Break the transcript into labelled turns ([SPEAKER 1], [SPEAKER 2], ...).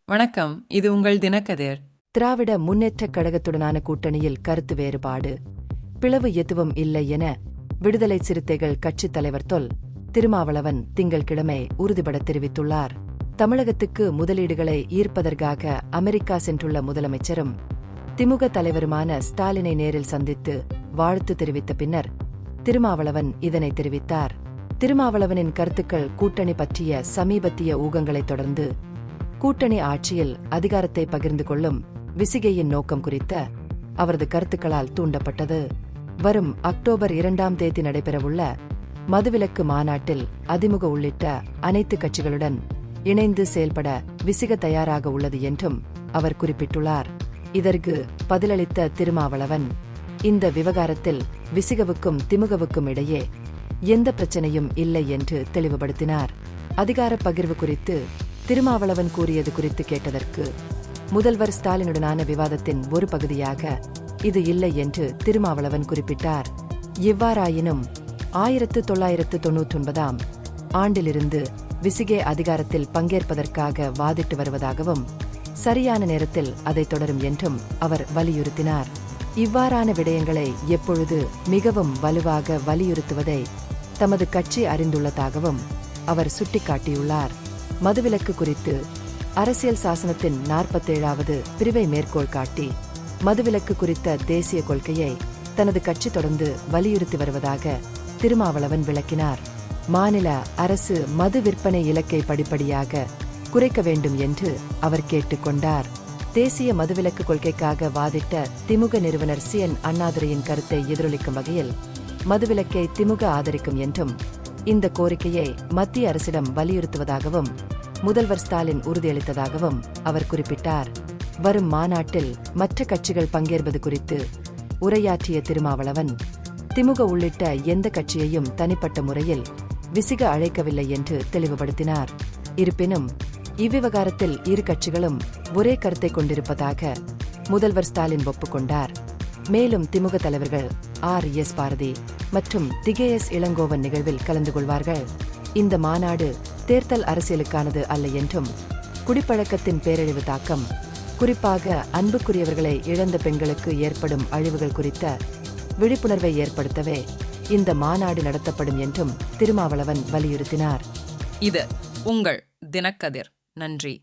[SPEAKER 1] வணக்கம், இது உங்கள் தினக்கதிர்.
[SPEAKER 2] திராவிட முன்னேற்றக் கழகத்துடனான கூட்டணியில் கருத்து வேறுபாடு, பிளவு எதுவும் இல்லை என விடுதலை சிறுத்தைகள் கட்சித் தலைவர் தொல் திருமாவளவன் திங்கள்கிழமை உறுதிபட தெரிவித்துள்ளார். தமிழகத்துக்கு முதலீடுகளை ஈர்ப்பதற்காக அமெரிக்கா சென்றுள்ள முதலமைச்சரும் திமுக தலைவருமான ஸ்டாலினை நேரில் சந்தித்து வாழ்த்து தெரிவித்த பின்னர் திருமாவளவன் இதனை தெரிவித்தார். திருமாவளவனின் கருத்துக்கள் கூட்டணி பற்றிய சமீபத்திய ஊகங்களைத் தொடர்ந்து கூட்டணி ஆட்சியில் அதிகாரத்தை பகிர்ந்து கொள்ளும் விசிகையின் நோக்கம் குறித்த அவரது கருத்துக்களால் தூண்டப்பட்டது. வரும் அக்டோபர் 2ஆம் தேதி நடைபெறவுள்ள மதுவிலக்கு மாநாட்டில் அதிமுக உள்ளிட்ட அனைத்து கட்சிகளுடன் இணைந்து செயல்பட விசிக தயாராக உள்ளது என்றும் அவர் குறிப்பிட்டுள்ளார். இதற்கு பதிலளித்த திருமாவளவன், இந்த விவகாரத்தில் விசிகவுக்கும் திமுகவுக்கும் இடையே எந்த பிரச்சனையும் இல்லை என்று தெளிவுபடுத்தினார். அதிகார பகிர்வு குறித்து திருமாவளவன் கூறியது குறித்து கேட்டதற்கு, முதல்வர் ஸ்டாலினுடனான விவாதத்தின் ஒரு பகுதியாக இது இல்லை என்று திருமாவளவன் குறிப்பிட்டார். எவ்வாறாயினும் 1999ஆம் ஆண்டிலிருந்து விசிகே அதிகாரத்தில் பங்கேற்பதற்காக வாதிட்டு வருவதாகவும் சரியான நேரத்தில் அதை தொடரும் என்றும் அவர் வலியுறுத்தினார். இவ்வாறான விடயங்களை எப்பொழுது மிகவும் வலுவாக வலியுறுத்துவதை தமது கட்சி அறிந்துள்ளதாகவும் அவர் சுட்டிக்காட்டியுள்ளார். மதுவிலக்கு குறித்து அரசியல் சாசனத்தின் 47வது பிரிவை மேற்கோள் காட்டி மதுவிலக்கு குறித்த தேசிய கொள்கையை தனது கட்சி தொடர்ந்து வலியுறுத்தி வருவதாக திருமாவளவன் விளக்கினார். மாநில அரசு மது விற்பனை இலக்கை படிப்படியாக குறைக்க வேண்டும் என்று அவர் கேட்டுக்கொண்டார். தேசிய மதுவிலக்கு கொள்கைக்காக வாதிட்ட திமுக நிறுவனர் CN அண்ணாதுரையின் கருத்தை எதிரொலிக்கும் வகையில் மதுவிலக்கை திமுக ஆதரிக்கும் என்றும், இந்த கோரிக்கையை மத்திய அரசிடம் வலியுறுத்துவதாகவும் முதல்வர் ஸ்டாலின் உறுதியளித்ததாகவும் அவர் குறிப்பிட்டார். வரும் மாநாட்டில் மற்ற கட்சிகள் பங்கேற்பது குறித்து உரையாற்றிய திருமாவளவன், திமுக உள்ளிட்ட எந்த கட்சியையும் தனிப்பட்ட முறையில் விசிக அழைக்கவில்லை என்று தெளிவுபடுத்தினார். இருப்பினும் இவ்விவகாரத்தில் இரு கட்சிகளும் ஒரே கருத்தை கொண்டிருப்பதாக முதல்வர் ஸ்டாலின் ஒப்புக்கொண்டார். மேலும் திமுக தலைவர்கள் RS பாரதி மற்றும் திகேஎஸ் இளங்கோவன் நிகழ்வில் கலந்து கொள்வார்கள். இந்த மாநாடு தேர்தல் அரசியலுக்கானது அல்ல என்றும், குடிப்பழக்கத்தின் பேரழிவு தாக்கம், குறிப்பாக அன்புக்குரியவர்களை இழந்த பெண்களுக்கு ஏற்படும் அழிவுகள் குறித்த விழிப்புணர்வை ஏற்படுத்தவே இந்த மாநாடு நடத்தப்படும் என்றும் திருமாவளவன் வலியுறுத்தினார்.
[SPEAKER 1] இது உங்கள் தினக்கதிர். நன்றி.